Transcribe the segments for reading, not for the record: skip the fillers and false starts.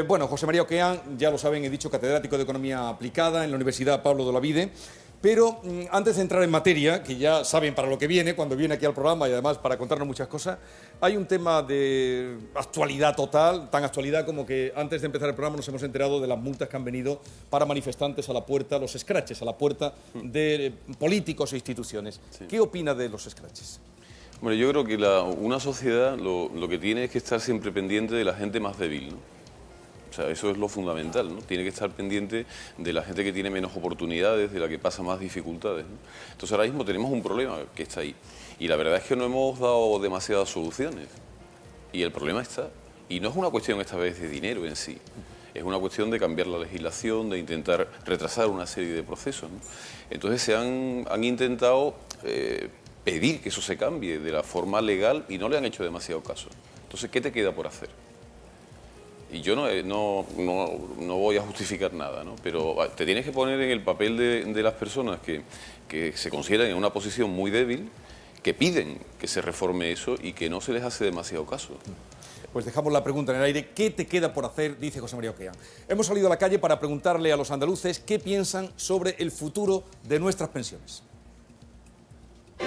Bueno, José María Oqueán, ya lo saben, he dicho, catedrático de Economía Aplicada en la Universidad Pablo de Olavide. Pero antes de entrar en materia, que ya saben para lo que viene, cuando viene aquí al programa y además para contarnos muchas cosas, hay un tema de actualidad total, tan actualidad como que antes de empezar el programa nos hemos enterado de las multas que han venido para manifestantes a la puerta, los scratches a la puerta de políticos e instituciones. Sí. ¿Qué opina de los scratches? Bueno, yo creo que una sociedad lo que tiene es que estar siempre pendiente de la gente más débil, ¿no? O sea, eso es lo fundamental, ¿no? Tiene que estar pendiente de la gente que tiene menos oportunidades, de la que pasa más dificultades, ¿no? Entonces ahora mismo tenemos un problema que está ahí. Y la verdad es que no hemos dado demasiadas soluciones. Y el problema está. Y no es una cuestión esta vez de dinero en sí. Es una cuestión de cambiar la legislación, de intentar retrasar una serie de procesos, ¿no? Entonces se han intentado pedir que eso se cambie de la forma legal y no le han hecho demasiado caso. Entonces, ¿qué te queda por hacer? Y yo no voy a justificar nada, ¿no? Pero te tienes que poner en el papel de las personas que se consideran en una posición muy débil, que piden que se reforme eso y que no se les hace demasiado caso. Pues dejamos la pregunta en el aire. ¿Qué te queda por hacer?, dice José María Oqueán. Hemos salido a la calle para preguntarle a los andaluces qué piensan sobre el futuro de nuestras pensiones. Que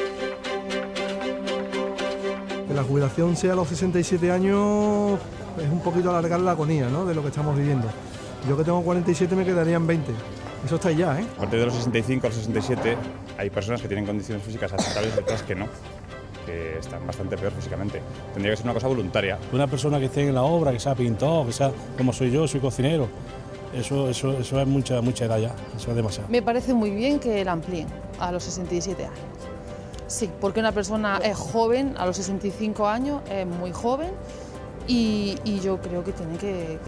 la jubilación sea a los 67 años es un poquito alargar la agonía, ¿no?, de lo que estamos viviendo. Yo que tengo 47 me quedarían 20. Eso está ya, ¿eh? A partir de los 65 a los 67 hay personas que tienen condiciones físicas aceptables y otras que no, que están bastante peor físicamente. Tendría que ser una cosa voluntaria. Una persona que esté en la obra, que sea pintor, que sea como soy yo, soy cocinero, eso es mucha edad ya, eso es demasiado. Me parece muy bien que la amplíen a los 67 años. Sí, porque una persona es joven, a los 65 años es muy joven y yo creo que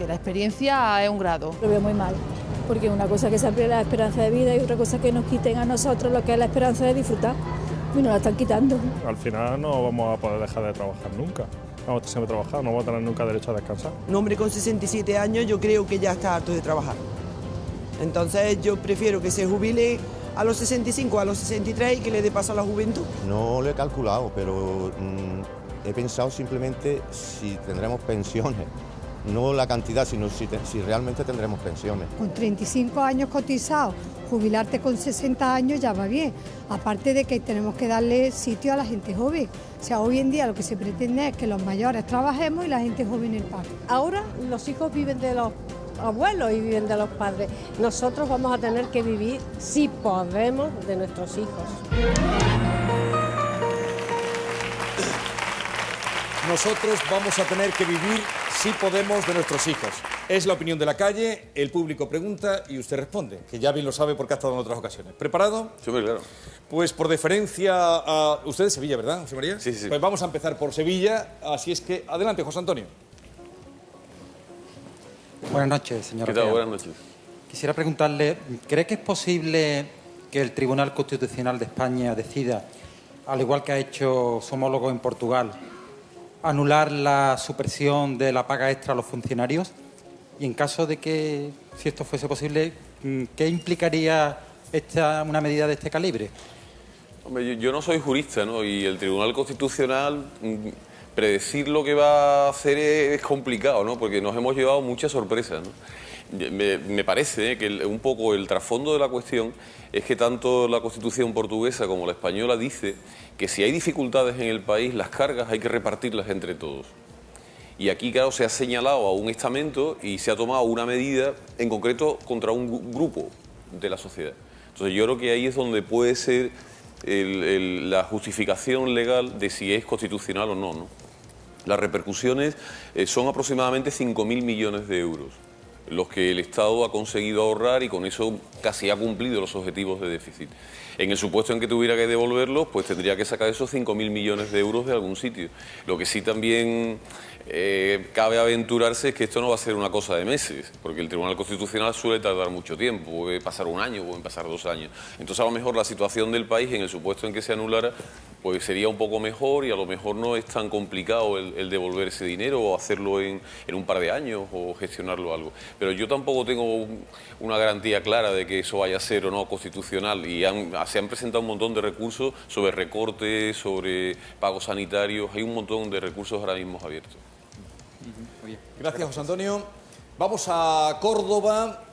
la experiencia es un grado. Lo veo muy mal, porque una cosa que se amplíe la esperanza de vida y otra cosa que nos quiten a nosotros lo que es la esperanza de disfrutar. Y nos la están quitando. Al final no vamos a poder dejar de trabajar nunca. Vamos a siempre trabajar, no vamos a tener nunca derecho a descansar. Un hombre con 67 años yo creo que ya está harto de trabajar. Entonces yo prefiero que se jubile a los 65, a los 63 y que le dé paso a la juventud. No lo he calculado, pero he pensado simplemente si tendremos pensiones. No la cantidad, sino si realmente tendremos pensiones. Con 35 años cotizados, jubilarte con 60 años ya va bien. Aparte de que tenemos que darle sitio a la gente joven. O sea, hoy en día lo que se pretende es que los mayores trabajemos y la gente joven el paro. Ahora los hijos viven de los abuelos y viven de los padres. Nosotros vamos a tener que vivir, si podemos, de nuestros hijos. Nosotros vamos a tener que vivir, si podemos, de nuestros hijos. Es la opinión de la calle, el público pregunta y usted responde, que ya bien lo sabe porque ha estado en otras ocasiones. ¿Preparado? Sí, claro. Pues por deferencia a... Usted es de Sevilla, ¿verdad, José María? Sí, sí. Pues vamos a empezar por Sevilla, así es que... Adelante, José Antonio. Buenas noches, señor. ¿Qué tal? Buenas noches. Quisiera preguntarle, ¿cree que es posible que el Tribunal Constitucional de España decida, al igual que ha hecho su homólogo en Portugal, anular la supresión de la paga extra a los funcionarios? Y en caso de que, si esto fuese posible, ¿qué implicaría una medida de este calibre? Hombre, yo no soy jurista, ¿no? Y el Tribunal Constitucional, predecir lo que va a hacer es complicado, ¿no? Porque nos hemos llevado muchas sorpresas, ¿no? Me parece que un poco el trasfondo de la cuestión es que tanto la Constitución portuguesa como la española dice que si hay dificultades en el país, las cargas hay que repartirlas entre todos. Y aquí, claro, se ha señalado a un estamento y se ha tomado una medida en concreto contra un grupo de la sociedad. Entonces yo creo que ahí es donde puede ser la justificación legal de si es constitucional o no, ¿no? Las repercusiones son aproximadamente 5.000 millones de euros, los que el Estado ha conseguido ahorrar y con eso casi ha cumplido los objetivos de déficit. En el supuesto en que tuviera que devolverlos, pues tendría que sacar esos 5.000 millones de euros de algún sitio. Lo que sí también cabe aventurarse es que esto no va a ser una cosa de meses, porque el Tribunal Constitucional suele tardar mucho tiempo, puede pasar un año, pueden pasar 2 años. Entonces a lo mejor la situación del país, en el supuesto en que se anulara, pues sería un poco mejor y a lo mejor no es tan complicado el devolver ese dinero o hacerlo en un par de años o gestionarlo algo. Pero yo tampoco tengo una garantía clara de que eso vaya a ser o no constitucional y se han presentado un montón de recursos sobre recortes, sobre pagos sanitarios, hay un montón de recursos ahora mismo abiertos. Gracias, José Antonio. Vamos a Córdoba.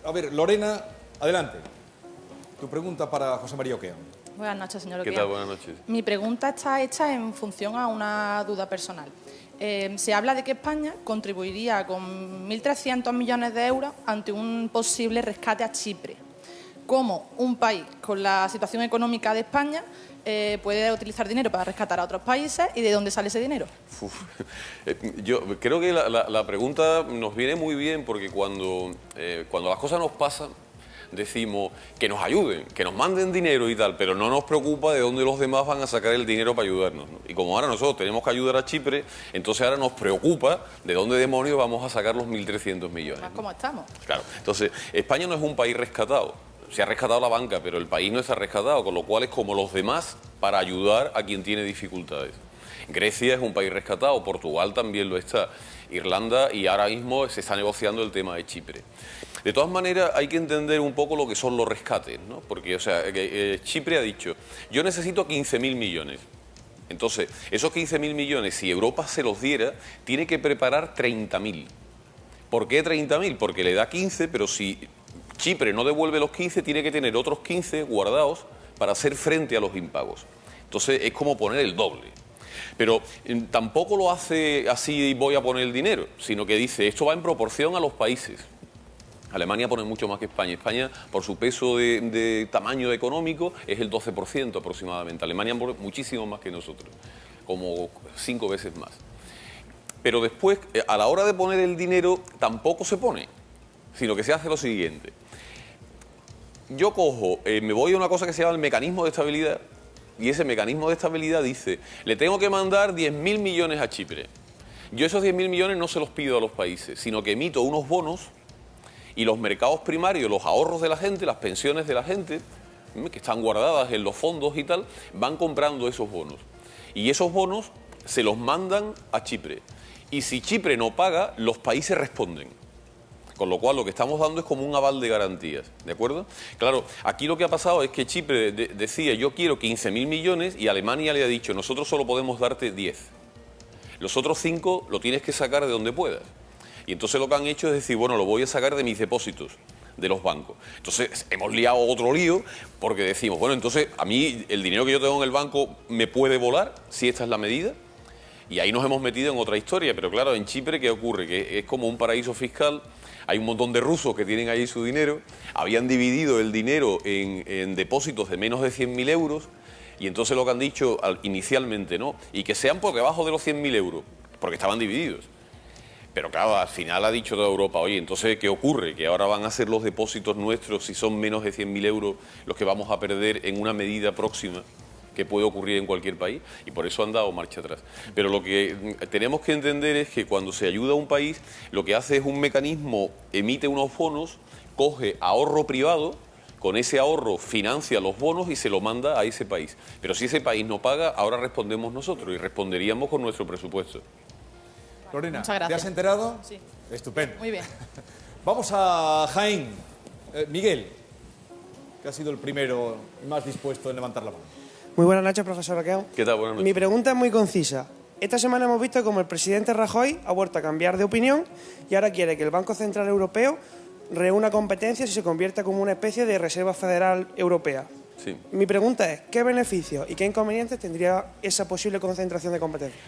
A ver, Lorena, adelante. Tu pregunta para José María Oquea. Buenas noches, señor ¿Qué Oquea. tal? Buenas noches. Mi pregunta está hecha en función a una duda personal. Se habla de que España contribuiría con 1.300 millones de euros ante un posible rescate a Chipre. ¿Cómo un país con la situación económica de España puede utilizar dinero para rescatar a otros países y de dónde sale ese dinero? Yo creo que la pregunta nos viene muy bien porque cuando las cosas nos pasan decimos que nos ayuden, que nos manden dinero y tal, pero no nos preocupa de dónde los demás van a sacar el dinero para ayudarnos, ¿no? Y como ahora nosotros tenemos que ayudar a Chipre, entonces ahora nos preocupa de dónde demonios vamos a sacar los 1.300 millones. Más como estamos. Claro, entonces España no es un país rescatado. Se ha rescatado la banca, pero el país no está rescatado, con lo cual es como los demás para ayudar a quien tiene dificultades. Grecia es un país rescatado, Portugal también lo está, Irlanda, y ahora mismo se está negociando el tema de Chipre. De todas maneras, hay que entender un poco lo que son los rescates, ¿no? Porque, o sea, Chipre ha dicho, yo necesito 15.000 millones. Entonces, esos 15.000 millones, si Europa se los diera, tiene que preparar 30.000. ¿Por qué 30.000? Porque le da 15, pero si Chipre no devuelve los 15, tiene que tener otros 15 guardados para hacer frente a los impagos. Entonces, es como poner el doble. Pero tampoco lo hace así, voy a poner el dinero, sino que dice, esto va en proporción a los países. Alemania pone mucho más que España. España, por su peso de tamaño económico, es el 12% aproximadamente. Alemania pone muchísimo más que nosotros, como 5 veces más. Pero después, a la hora de poner el dinero, tampoco se pone, sino que se hace lo siguiente. Yo cojo, me voy a una cosa que se llama el mecanismo de estabilidad, y ese mecanismo de estabilidad dice, le tengo que mandar 10.000 millones a Chipre. Yo esos 10.000 millones no se los pido a los países, sino que emito unos bonos y los mercados primarios, los ahorros de la gente, las pensiones de la gente, que están guardadas en los fondos y tal, van comprando esos bonos. Y esos bonos se los mandan a Chipre. Y si Chipre no paga, los países responden. Con lo cual lo que estamos dando es como un aval de garantías, ¿de acuerdo? Claro, aquí lo que ha pasado es que Chipre decía yo quiero 15.000 millones y Alemania le ha dicho nosotros solo podemos darte 10. Los otros 5 lo tienes que sacar de donde puedas. Y entonces lo que han hecho es decir, bueno, lo voy a sacar de mis depósitos, de los bancos. Entonces hemos liado otro lío porque decimos, bueno, entonces a mí el dinero que yo tengo en el banco me puede volar si esta es la medida. Y ahí nos hemos metido en otra historia, pero claro, en Chipre, ¿qué ocurre? Que es como un paraíso fiscal, hay un montón de rusos que tienen ahí su dinero, habían dividido el dinero en depósitos de menos de 100.000 euros, y entonces lo que han dicho inicialmente, ¿no? Y que sean por debajo de los 100.000 euros, porque estaban divididos. Pero claro, al final ha dicho toda Europa, oye, entonces, ¿qué ocurre? Que ahora van a ser los depósitos nuestros, si son menos de 100.000 euros, los que vamos a perder en una medida próxima que puede ocurrir en cualquier país, y por eso han dado marcha atrás. Pero lo que tenemos que entender es que cuando se ayuda a un país, lo que hace es un mecanismo, emite unos bonos, coge ahorro privado, con ese ahorro financia los bonos y se lo manda a ese país. Pero si ese país no paga, ahora respondemos nosotros, y responderíamos con nuestro presupuesto. Lorena, ¿te has enterado? Sí. Estupendo. Muy bien. Vamos a Jaén. Miguel, que ha sido el primero más dispuesto en levantar la mano. Muy buenas noches, profesor Oquea. ¿Qué tal? Buenas noches. Mi pregunta es muy concisa. Esta semana hemos visto como el presidente Rajoy ha vuelto a cambiar de opinión y ahora quiere que el Banco Central Europeo reúna competencias y se convierta como una especie de Reserva Federal Europea. Sí. Mi pregunta es, ¿qué beneficios y qué inconvenientes tendría esa posible concentración de competencias?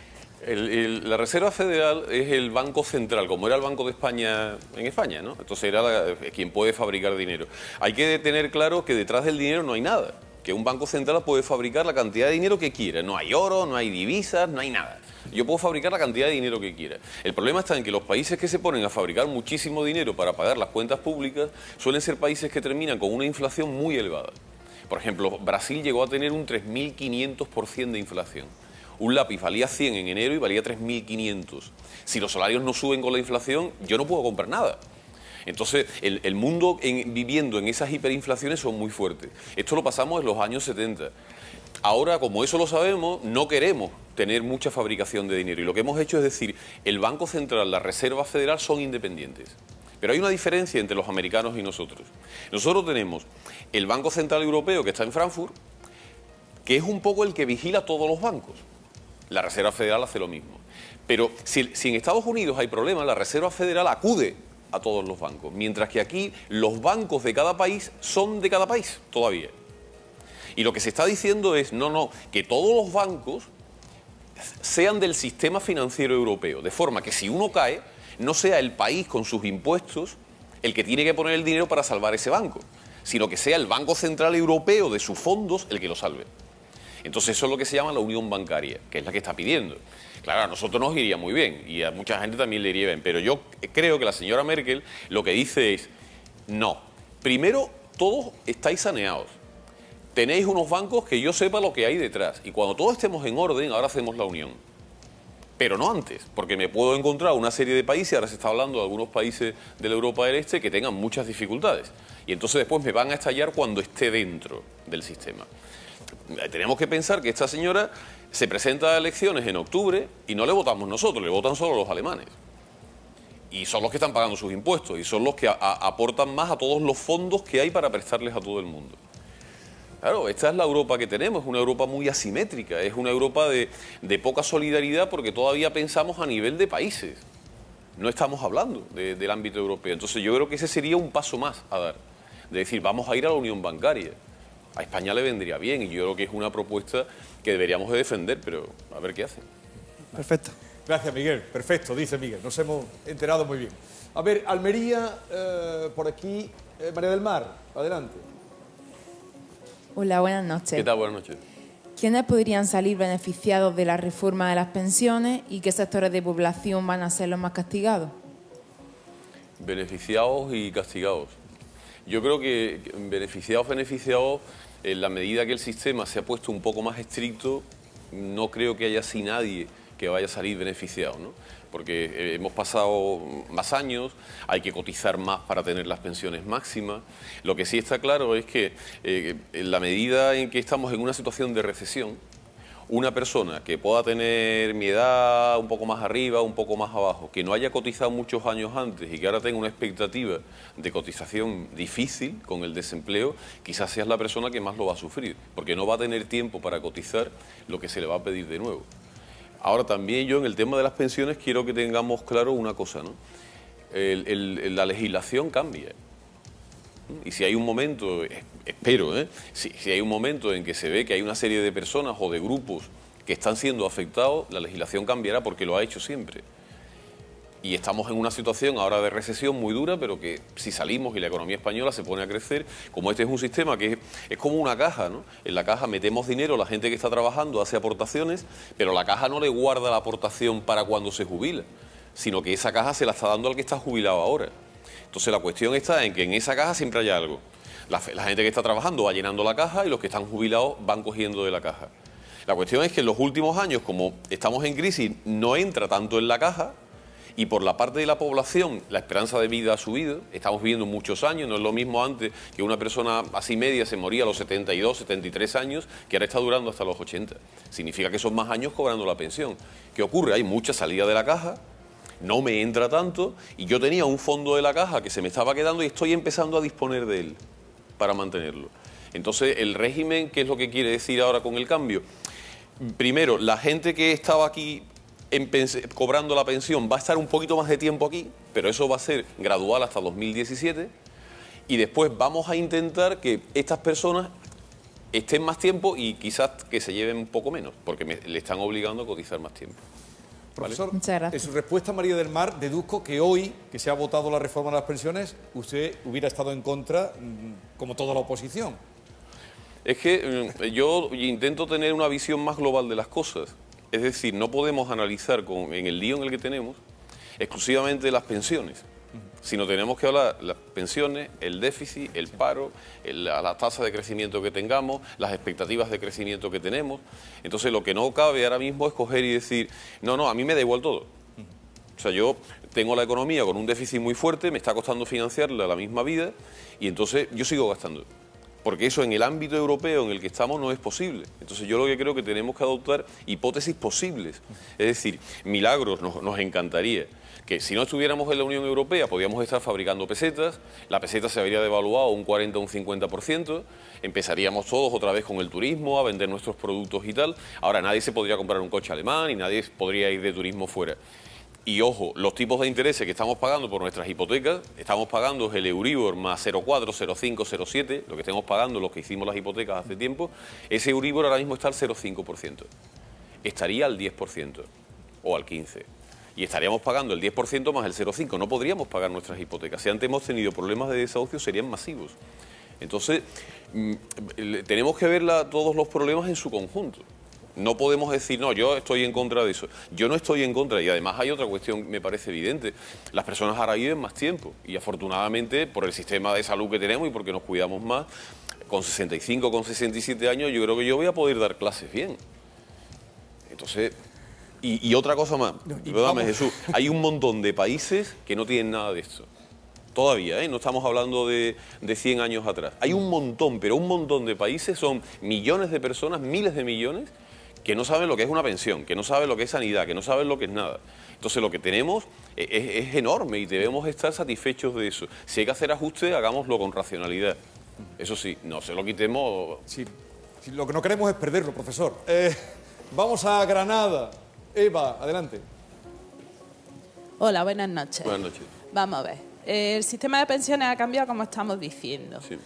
La Reserva Federal es el Banco Central, como era el Banco de España en España, ¿no? Entonces era quien puede fabricar dinero. Hay que tener claro que detrás del dinero no hay nada, que un Banco Central puede fabricar la cantidad de dinero que quiera. No hay oro, no hay divisas, no hay nada. Yo puedo fabricar la cantidad de dinero que quiera. El problema está en que los países que se ponen a fabricar muchísimo dinero para pagar las cuentas públicas suelen ser países que terminan con una inflación muy elevada. Por ejemplo, Brasil llegó a tener un 3.500% de inflación. Un lápiz valía 100 en enero y valía 3.500. Si los salarios no suben con la inflación, yo no puedo comprar nada. Entonces, el mundo viviendo en esas hiperinflaciones son muy fuertes. Esto lo pasamos en los años 70. Ahora, como eso lo sabemos, no queremos tener mucha fabricación de dinero. Y lo que hemos hecho es decir, el Banco Central, la Reserva Federal son independientes. Pero hay una diferencia entre los americanos y nosotros. Nosotros tenemos el Banco Central Europeo, que está en Frankfurt, que es un poco el que vigila todos los bancos. La Reserva Federal hace lo mismo. Pero si en Estados Unidos hay problemas, la Reserva Federal acude a todos los bancos, mientras que aquí los bancos de cada país son de cada país todavía. Y lo que se está diciendo es, no, que todos los bancos sean del sistema financiero europeo, de forma que si uno cae, no sea el país con sus impuestos el que tiene que poner el dinero para salvar ese banco, sino que sea el Banco Central Europeo de sus fondos el que lo salve. Entonces eso es lo que se llama la unión bancaria, que es la que está pidiendo. Claro, a nosotros nos iría muy bien y a mucha gente también le iría bien, pero yo creo que la señora Merkel lo que dice es, no, primero todos estáis saneados, tenéis unos bancos que yo sepa lo que hay detrás y cuando todos estemos en orden, ahora hacemos la unión. Pero no antes, porque me puedo encontrar una serie de países, ahora se está hablando de algunos países de la Europa del Este que tengan muchas dificultades y entonces después me van a estallar cuando esté dentro del sistema. Tenemos que pensar que esta señora se presenta a elecciones en octubre y no le votamos nosotros, le votan solo los alemanes. Y son los que están pagando sus impuestos y son los que aportan más a todos los fondos que hay para prestarles a todo el mundo. Claro, esta es la Europa que tenemos, es una Europa muy asimétrica, es una Europa de poca solidaridad porque todavía pensamos a nivel de países. No estamos hablando del ámbito europeo. Entonces yo creo que ese sería un paso más a dar, de decir, vamos a ir a la unión bancaria. A España le vendría bien y yo creo que es una propuesta que deberíamos de defender, pero a ver qué hacen. Perfecto. Gracias, Miguel. Perfecto, dice Miguel. Nos hemos enterado muy bien. A ver, Almería, por aquí, María del Mar, adelante. Hola, buenas noches. ¿Qué tal? Buenas noches. ¿Quiénes podrían salir beneficiados de la reforma de las pensiones y qué sectores de población van a ser los más castigados? Beneficiados y castigados. Yo creo que beneficiados, en la medida que el sistema se ha puesto un poco más estricto, no creo que haya así nadie que vaya a salir beneficiado, ¿no? Porque hemos pasado más años, hay que cotizar más para tener las pensiones máximas. Lo que sí está claro es que en la medida en que estamos en una situación de recesión, una persona que pueda tener mi edad un poco más arriba, un poco más abajo, que no haya cotizado muchos años antes y que ahora tenga una expectativa de cotización difícil con el desempleo, quizás sea la persona que más lo va a sufrir, porque no va a tener tiempo para cotizar lo que se le va a pedir de nuevo. Ahora también yo en el tema de las pensiones quiero que tengamos claro una cosa, ¿no? La legislación cambia. Y si hay un momento, espero, si hay un momento en que se ve que hay una serie de personas o de grupos que están siendo afectados, la legislación cambiará porque lo ha hecho siempre. Y estamos en una situación ahora de recesión muy dura, pero que si salimos y la economía española se pone a crecer, como este es un sistema que es como una caja, ¿no? En la caja metemos dinero, la gente que está trabajando hace aportaciones, pero la caja no le guarda la aportación para cuando se jubila, sino que esa caja se la está dando al que está jubilado ahora. Entonces la cuestión está en que en esa caja siempre hay algo. La gente que está trabajando va llenando la caja y los que están jubilados van cogiendo de la caja. La cuestión es que en los últimos años, como estamos en crisis, no entra tanto en la caja y por la parte de la población la esperanza de vida ha subido. Estamos viviendo muchos años, no es lo mismo antes que una persona así media se moría a los 72, 73 años, que ahora está durando hasta los 80. Significa que son más años cobrando la pensión. ¿Qué ocurre? Hay mucha salida de la caja, no me entra tanto y yo tenía un fondo de la caja que se me estaba quedando y estoy empezando a disponer de él para mantenerlo. Entonces, el régimen, ¿qué es lo que quiere decir ahora con el cambio? Primero, la gente que estaba aquí cobrando la pensión va a estar un poquito más de tiempo aquí, pero eso va a ser gradual hasta 2017 y después vamos a intentar que estas personas estén más tiempo y quizás que se lleven un poco menos, porque le están obligando a cotizar más tiempo. ¿Vale? Profesor, en su respuesta, María del Mar, deduzco que hoy, que se ha votado la reforma de las pensiones, usted hubiera estado en contra, como toda la oposición. Es que yo intento tener una visión más global de las cosas. Es decir, no podemos analizar en el lío en el que tenemos exclusivamente las pensiones, sino tenemos que hablar de las pensiones, el déficit, el paro, la tasa de crecimiento que tengamos, las expectativas de crecimiento que tenemos. Entonces, lo que no cabe ahora mismo es coger y decir, no, a mí me da igual todo. O sea, yo tengo la economía con un déficit muy fuerte, me está costando financiarla la misma vida y entonces yo sigo gastando. Porque eso en el ámbito europeo en el que estamos no es posible. Entonces yo lo que creo que tenemos que adoptar hipótesis posibles. Es decir, milagros nos encantaría. Que si no estuviéramos en la Unión Europea podríamos estar fabricando pesetas, la peseta se habría devaluado un 40 o un 50%, empezaríamos todos otra vez con el turismo, a vender nuestros productos y tal. Ahora nadie se podría comprar un coche alemán y nadie podría ir de turismo fuera. Y ojo, los tipos de intereses que estamos pagando por nuestras hipotecas, estamos pagando el Euribor más 0,4, 0,5, 0,7, lo que estamos pagando los que hicimos las hipotecas hace tiempo, ese Euribor ahora mismo está al 0,5%. Estaría al 10% o al 15%. Y estaríamos pagando el 10% más el 0,5%. No podríamos pagar nuestras hipotecas. Si antes hemos tenido problemas de desahucio, serían masivos. Entonces, tenemos que ver todos los problemas en su conjunto. No podemos decir, no, yo estoy en contra de eso. Yo no estoy en contra. Y además hay otra cuestión, me parece evidente. Las personas ahora viven más tiempo. Y afortunadamente, por el sistema de salud que tenemos y porque nos cuidamos más, con 65, con 67 años, yo creo que yo voy a poder dar clases bien. Entonces, y otra cosa más, perdóname, Jesús, hay un montón de países que no tienen nada de esto. Todavía, no estamos hablando de 100 años atrás. Hay un montón, pero un montón de países, son millones de personas, miles de millones, que no saben lo que es una pensión, que no saben lo que es sanidad, que no saben lo que es nada. Entonces lo que tenemos es enorme y debemos estar satisfechos de eso. Si hay que hacer ajustes, hagámoslo con racionalidad. Eso sí, no se lo quitemos. Sí, lo que no queremos es perderlo, profesor. Vamos a Granada. Eva, adelante. Hola, buenas noches. Buenas noches. Vamos a ver. El sistema de pensiones ha cambiado como estamos diciendo. Sí.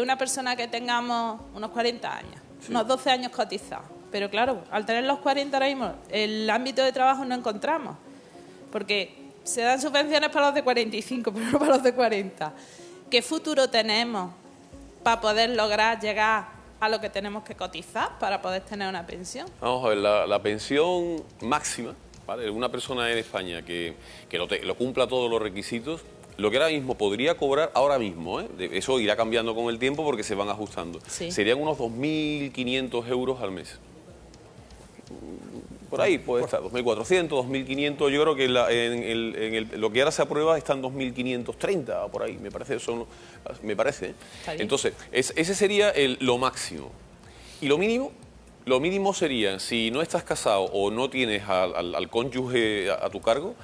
Una persona que tengamos unos 40 años, Sí. unos 12 años cotizados. Pero claro, al tener los 40 ahora mismo, el ámbito de trabajo no encontramos. Porque se dan subvenciones para los de 45, pero no para los de 40. ¿Qué futuro tenemos para poder lograr llegar a lo que tenemos que cotizar para poder tener una pensión? Vamos a ver, la pensión máxima, ¿vale? Una persona en España que lo cumpla todos los requisitos, lo que ahora mismo podría cobrar, ahora mismo, eso irá cambiando con el tiempo porque se van ajustando, Sí. serían unos 2.500 euros al mes. Por ahí puede estar, 2.400, 2.500, yo creo que lo que ahora se aprueba está en 2.530, por ahí, me parece. Me parece. Está bien. Entonces, ese sería lo máximo. Y lo mínimo sería, si no estás casado o no tienes al cónyuge a tu cargo,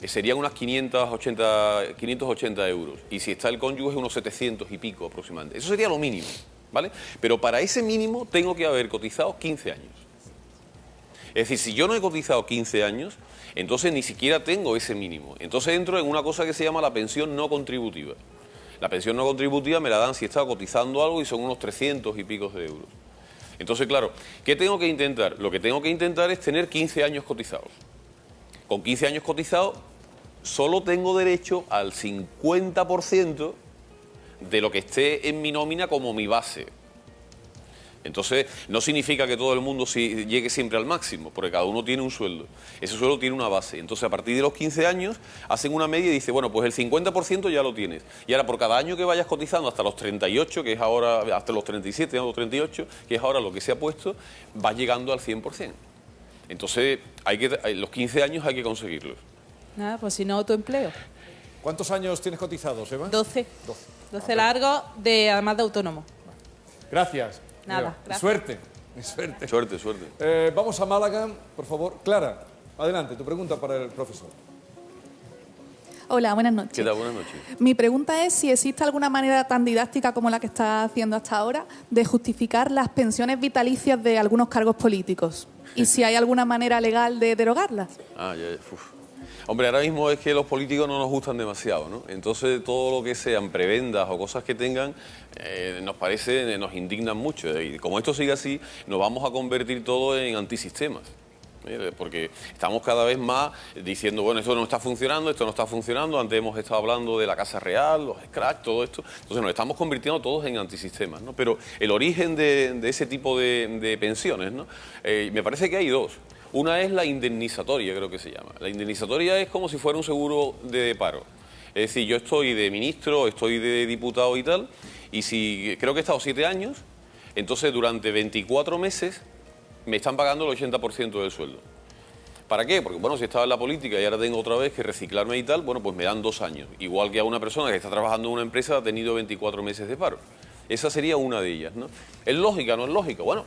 serían unas 580 euros. Y si está el cónyuge, unos 700 y pico aproximadamente. Eso sería lo mínimo, ¿vale? Pero para ese mínimo tengo que haber cotizado 15 años. Es decir, si yo no he cotizado 15 años, entonces ni siquiera tengo ese mínimo. Entonces entro en una cosa que se llama la pensión no contributiva. La pensión no contributiva me la dan si he estado cotizando algo y son unos 300 y pico de euros. Entonces, claro, ¿qué tengo que intentar? Lo que tengo que intentar es tener 15 años cotizados. Con 15 años cotizados, solo tengo derecho al 50% de lo que esté en mi nómina como mi base. Entonces, no significa que todo el mundo llegue siempre al máximo, porque cada uno tiene un sueldo. Ese sueldo tiene una base. Entonces, a partir de los 15 años, hacen una media y dicen, bueno, pues el 50% ya lo tienes. Y ahora, por cada año que vayas cotizando hasta los 38, que es ahora, hasta los 37, hasta los 38, que es ahora lo que se ha puesto, vas llegando al 100%. Entonces, los 15 años hay que conseguirlos. Nada, pues si no, autoempleo. ¿Cuántos años tienes cotizados, Eva? 12 largos, además de autónomo. Gracias. Nada, Eva. gracias. Suerte. Vamos a Málaga, por favor. Clara, adelante, tu pregunta para el profesor. Hola, buenas noches. ¿Qué tal? Buenas noches. Mi pregunta es si existe alguna manera tan didáctica como la que está haciendo hasta ahora de justificar las pensiones vitalicias de algunos cargos políticos y si hay alguna manera legal de derogarlas. Hombre, ahora mismo es que los políticos no nos gustan demasiado, ¿no? Entonces todo lo que sean prebendas o cosas que tengan nos indignan mucho. Y como esto sigue así, nos vamos a convertir todo en antisistemas. Porque estamos cada vez más diciendo, bueno, esto no está funcionando, esto no está funcionando. Antes hemos estado hablando de la Casa Real, los scratch, todo esto. Entonces nos estamos convirtiendo todos en antisistemas, ¿no? Pero el origen de ese tipo de pensiones, ¿no? Me parece que hay dos. Una es la indemnizatoria, creo que se llama. La indemnizatoria es como si fuera un seguro de paro. Es decir, yo estoy de ministro, estoy de diputado y tal, y si creo que he estado 7 años, entonces durante 24 meses me están pagando el 80% del sueldo. ¿Para qué? Porque, bueno, si estaba en la política y ahora tengo otra vez que reciclarme y tal, bueno, pues me dan 2 años. Igual que a una persona que está trabajando en una empresa ha tenido 24 meses de paro. Esa sería una de ellas, ¿no? ¿Es lógica? ¿No es lógica? Bueno,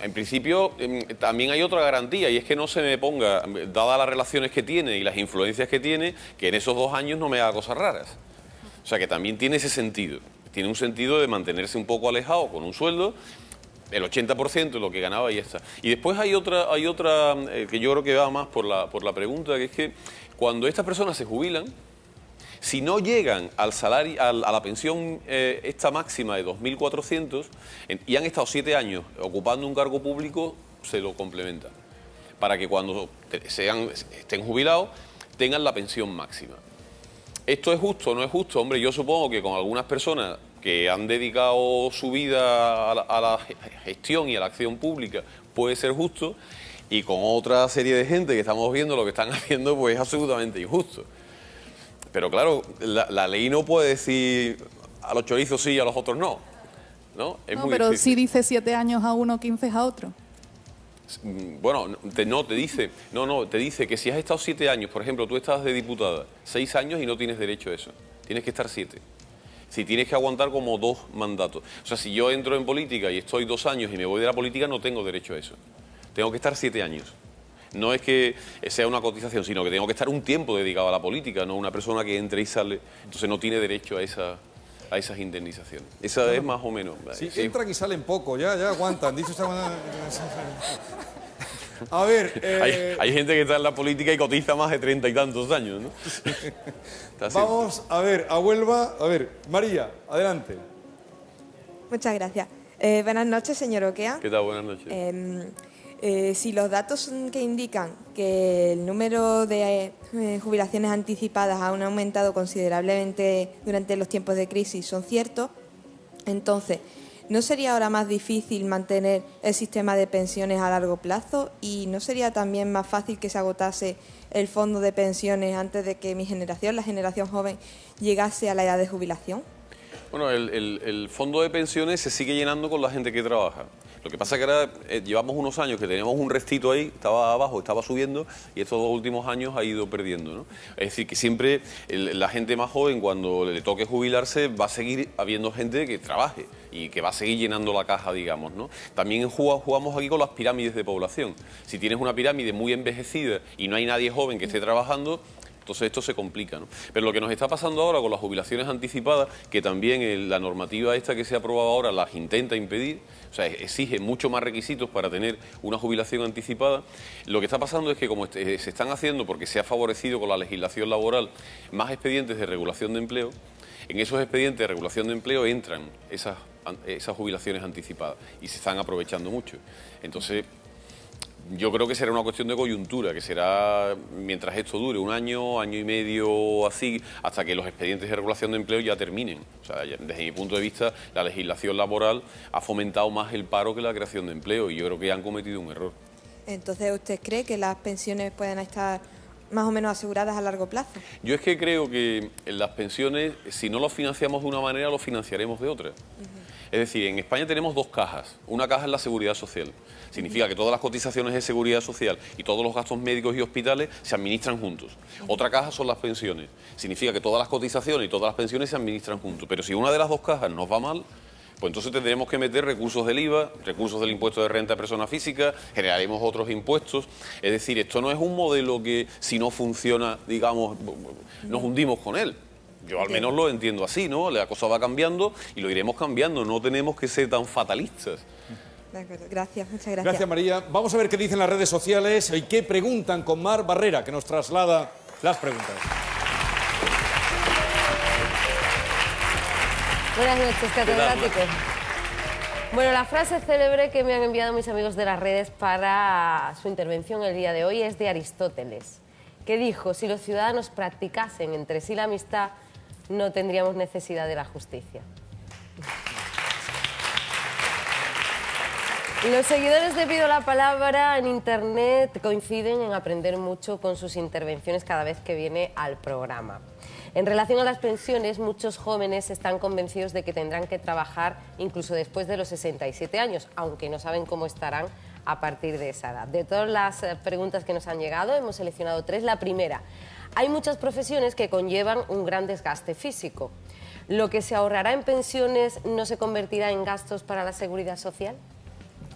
en principio también hay otra garantía y es que no se me ponga, dadas las relaciones que tiene y las influencias que tiene, que en esos 2 años no me haga cosas raras. O sea que también tiene ese sentido. Tiene un sentido de mantenerse un poco alejado con un sueldo, el 80% de lo que ganaba y ya está. Y después hay otra que yo creo que va más por la pregunta, que es que Cuando estas personas se jubilan, si no llegan al salario, a la pensión esta máxima de 2.400 y han estado 7 años ocupando un cargo público, se lo complementan, para que cuando estén jubilados tengan la pensión máxima. ¿Esto es justo o no es justo? Hombre, yo supongo que con algunas personas que han dedicado su vida a la gestión y a la acción pública puede ser justo, y con otra serie de gente que estamos viendo lo que están haciendo, pues es absolutamente injusto. Pero claro, la ley no puede decir a los chorizos sí y a los otros no. ¿No? Es No, muy pero difícil. sí dice 7 años a uno, 15 a otro. Bueno, te dice que si has estado 7 años, por ejemplo, tú estabas de diputada 6 años y no tienes derecho a eso. Tienes que estar 7. Si tienes que aguantar como 2 mandatos. O sea, si yo entro en política y estoy 2 años y me voy de la política, no tengo derecho a eso. Tengo que estar 7 años. No es que sea una cotización, sino que tengo que estar un tiempo dedicado a la política, no una persona que entre y sale. Entonces no tiene derecho a esas indemnizaciones. Esa es más o menos. Sí, entran y salen poco, ya aguantan. Dice usted, a ver... Hay gente que está en la política y cotiza más de 30 y tantos años, ¿no? Vamos a ver, a Huelva. A ver, María, adelante. Muchas gracias. Buenas noches, señor Oquea. ¿Qué tal? Buenas noches. Si los datos que indican que el número de jubilaciones anticipadas ha aumentado considerablemente durante los tiempos de crisis son ciertos, entonces, ¿no sería ahora más difícil mantener el sistema de pensiones a largo plazo? ¿Y no sería también más fácil que se agotase el fondo de pensiones antes de que mi generación, la generación joven, llegase a la edad de jubilación? Bueno, el fondo de pensiones se sigue llenando con la gente que trabaja. Lo que pasa es que ahora llevamos unos años que teníamos un restito ahí, estaba abajo, estaba subiendo, y estos 2 últimos años ha ido perdiendo, ¿no? Es decir, que siempre la gente más joven, cuando le toque jubilarse, va a seguir habiendo gente que trabaje y que va a seguir llenando la caja, digamos, ¿no? También jugamos aquí con las pirámides de población. Si tienes una pirámide muy envejecida y no hay nadie joven que esté trabajando, entonces esto se complica, ¿no? Pero lo que nos está pasando ahora con las jubilaciones anticipadas, que también la normativa esta que se ha aprobado ahora las intenta impedir, o sea, exige mucho más requisitos para tener una jubilación anticipada, lo que está pasando es que como se están haciendo, porque se ha favorecido con la legislación laboral, más expedientes de regulación de empleo, en esos expedientes de regulación de empleo entran esas jubilaciones anticipadas y se están aprovechando mucho. Entonces, yo creo que será una cuestión de coyuntura, que será mientras esto dure 1 año, año y medio así, hasta que los expedientes de regulación de empleo ya terminen. O sea, desde mi punto de vista, la legislación laboral ha fomentado más el paro que la creación de empleo y yo creo que han cometido un error. Entonces, ¿usted cree que las pensiones pueden estar más o menos aseguradas a largo plazo? Yo es que creo que en las pensiones, si no lo financiamos de una manera, lo financiaremos de otra. Es decir, en España tenemos 2 cajas. Una caja es la seguridad social. Significa que todas las cotizaciones de seguridad social y todos los gastos médicos y hospitales se administran juntos. Otra caja son las pensiones. Significa que todas las cotizaciones y todas las pensiones se administran juntos. Pero si una de las 2 cajas nos va mal, pues entonces tendremos que meter recursos del IVA, recursos del impuesto de renta de persona física, generaremos otros impuestos. Es decir, esto no es un modelo que si no funciona, digamos, nos hundimos con él. Yo al menos lo entiendo así, ¿no? La cosa va cambiando y lo iremos cambiando, no tenemos que ser tan fatalistas. De acuerdo, gracias, muchas gracias. Gracias, María. Vamos a ver qué dicen las redes sociales y qué preguntan con Mar Barrera, que nos traslada las preguntas. Buenas noches, catedráticos. Bueno, la frase célebre que me han enviado mis amigos de las redes para su intervención el día de hoy es de Aristóteles, que dijo: si los ciudadanos practicasen entre sí la amistad, no tendríamos necesidad de la justicia. Los seguidores de Pido la Palabra en Internet coinciden en aprender mucho con sus intervenciones cada vez que viene al programa. En relación a las pensiones, muchos jóvenes están convencidos de que tendrán que trabajar incluso después de los 67 años, aunque no saben cómo estarán a partir de esa edad. De todas las preguntas que nos han llegado, hemos seleccionado 3. La primera: hay muchas profesiones que conllevan un gran desgaste físico. ¿Lo que se ahorrará en pensiones no se convertirá en gastos para la seguridad social?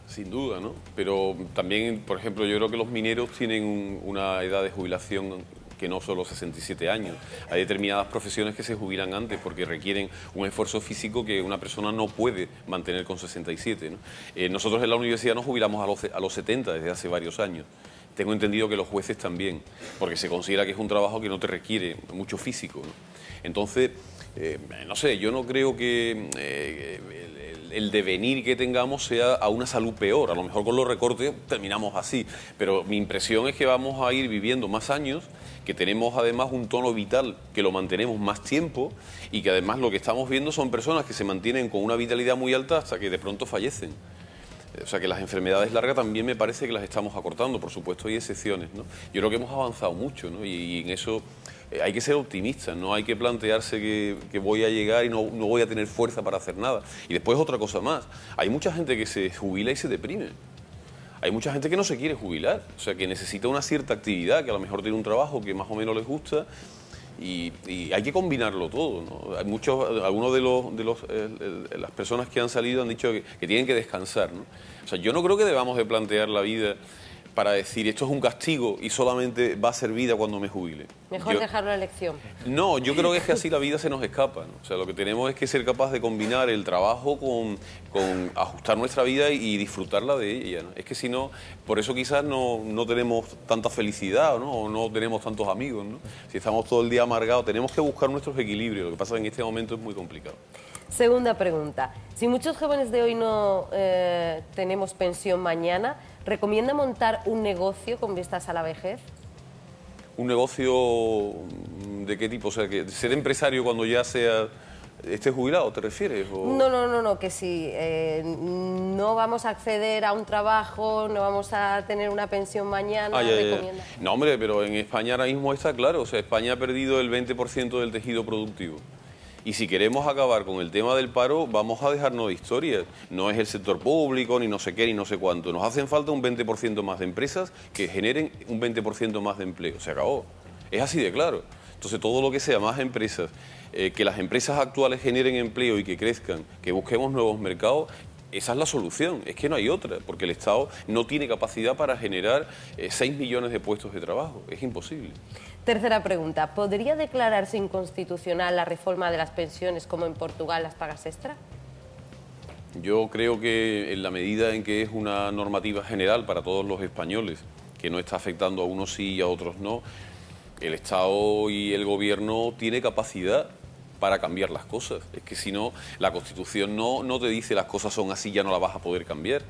Sin duda, ¿no? Pero también, por ejemplo, yo creo que los mineros tienen una edad de jubilación que no solo 67 años. Hay determinadas profesiones que se jubilan antes porque requieren un esfuerzo físico que una persona no puede mantener con 67, ¿no? Nosotros en la universidad nos jubilamos a los 70 desde hace varios años. Tengo entendido que los jueces también, porque se considera que es un trabajo que no te requiere mucho físico, ¿no? Entonces, no sé, yo no creo que el devenir que tengamos sea a una salud peor. A lo mejor con los recortes terminamos así, pero mi impresión es que vamos a ir viviendo más años, que tenemos además un tono vital que lo mantenemos más tiempo y que además lo que estamos viendo son personas que se mantienen con una vitalidad muy alta hasta que de pronto fallecen. O sea que las enfermedades largas también me parece que las estamos acortando, por supuesto hay excepciones, ¿no? Yo creo que hemos avanzado mucho, ¿no? Y en eso hay que ser optimistas, no hay que plantearse que voy a llegar y no voy a tener fuerza para hacer nada. Y después otra cosa más, hay mucha gente que se jubila y se deprime. Hay mucha gente que no se quiere jubilar, o sea que necesita una cierta actividad, que a lo mejor tiene un trabajo que más o menos les gusta. Y hay que combinarlo todo, ¿no? Hay algunos de las personas que han salido han dicho que tienen que descansar, ¿no? O sea, yo no creo que debamos de plantear la vida para decir esto es un castigo y solamente va a ser vida cuando me jubile. Mejor dejarlo a elección. No, yo creo que es que así la vida se nos escapa, ¿no? O sea, lo que tenemos es que ser capaz de combinar el trabajo con ajustar nuestra vida y disfrutarla de ella, ¿no? Es que si no, por eso quizás no tenemos tanta felicidad, ¿no? O no tenemos tantos amigos, ¿no? Si estamos todo el día amargados, tenemos que buscar nuestros equilibrios. Lo que pasa es que en este momento es muy complicado. Segunda pregunta. Si muchos jóvenes de hoy no tenemos pensión mañana, ¿recomienda montar un negocio con vistas a la vejez? ¿Un negocio de qué tipo? O sea, que ser empresario cuando ya esté jubilado, ¿te refieres? ¿O? No, que si no vamos a acceder a un trabajo, no vamos a tener una pensión mañana, ¿recomienda? No, hombre, pero en España ahora mismo está claro, o sea, España ha perdido el 20% del tejido productivo. Y si queremos acabar con el tema del paro, vamos a dejarnos de historias. No es el sector público, ni no sé qué, ni no sé cuánto. Nos hacen falta un 20% más de empresas que generen un 20% más de empleo. Se acabó. Es así de claro. Entonces, todo lo que sea más empresas, que las empresas actuales generen empleo y que crezcan, que busquemos nuevos mercados, esa es la solución. Es que no hay otra, porque el Estado no tiene capacidad para generar 6 millones de puestos de trabajo. Es imposible. Tercera pregunta. ¿Podría declararse inconstitucional la reforma de las pensiones como en Portugal las pagas extra? Yo creo que en la medida en que es una normativa general para todos los españoles, que no está afectando a unos sí y a otros no, el Estado y el Gobierno tiene capacidad para cambiar las cosas. Es que si no, la Constitución no te dice las cosas son así, ya no las vas a poder cambiar.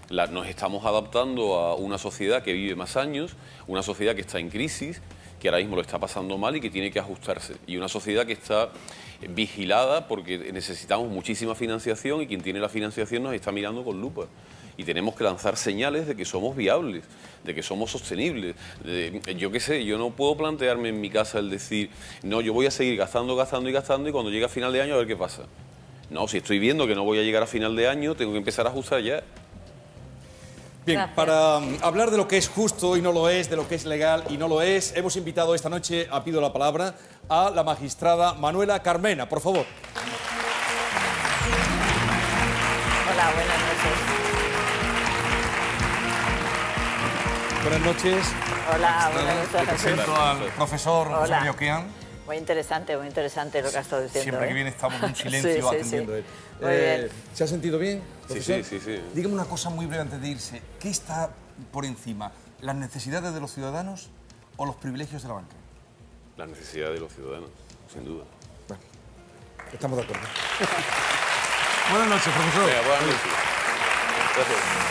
Nos estamos adaptando a una sociedad que vive más años, una sociedad que está en crisis, que ahora mismo lo está pasando mal y que tiene que ajustarse. Y una sociedad que está vigilada porque necesitamos muchísima financiación y quien tiene la financiación nos está mirando con lupa. Y tenemos que lanzar señales de que somos viables, de que somos sostenibles. Yo qué sé, yo no puedo plantearme en mi casa el decir, no, yo voy a seguir gastando y cuando llegue a final de año a ver qué pasa. No, si estoy viendo que no voy a llegar a final de año, tengo que empezar a ajustar ya. Bien, Gracias. para hablar de lo que es justo y no lo es, de lo que es legal y no lo es, hemos invitado esta noche, pido la palabra, a la magistrada Manuela Carmena, por favor. Hola, buenas noches. Buenas noches. Hola, buenas noches. Le presento al profesor José Hola. María Oquean. Muy interesante lo que has estado diciendo. Siempre que viene estamos en un silencio Sí, atendiendo sí. él. Muy bien. ¿Se ha sentido bien, profesor? Sí. Dígame una cosa muy breve antes de irse. ¿Qué está por encima? ¿Las necesidades de los ciudadanos o los privilegios de la banca? La necesidad de los ciudadanos, sin duda. Bueno, estamos de acuerdo. Buenas noches, profesor. Buenas noches. Gracias.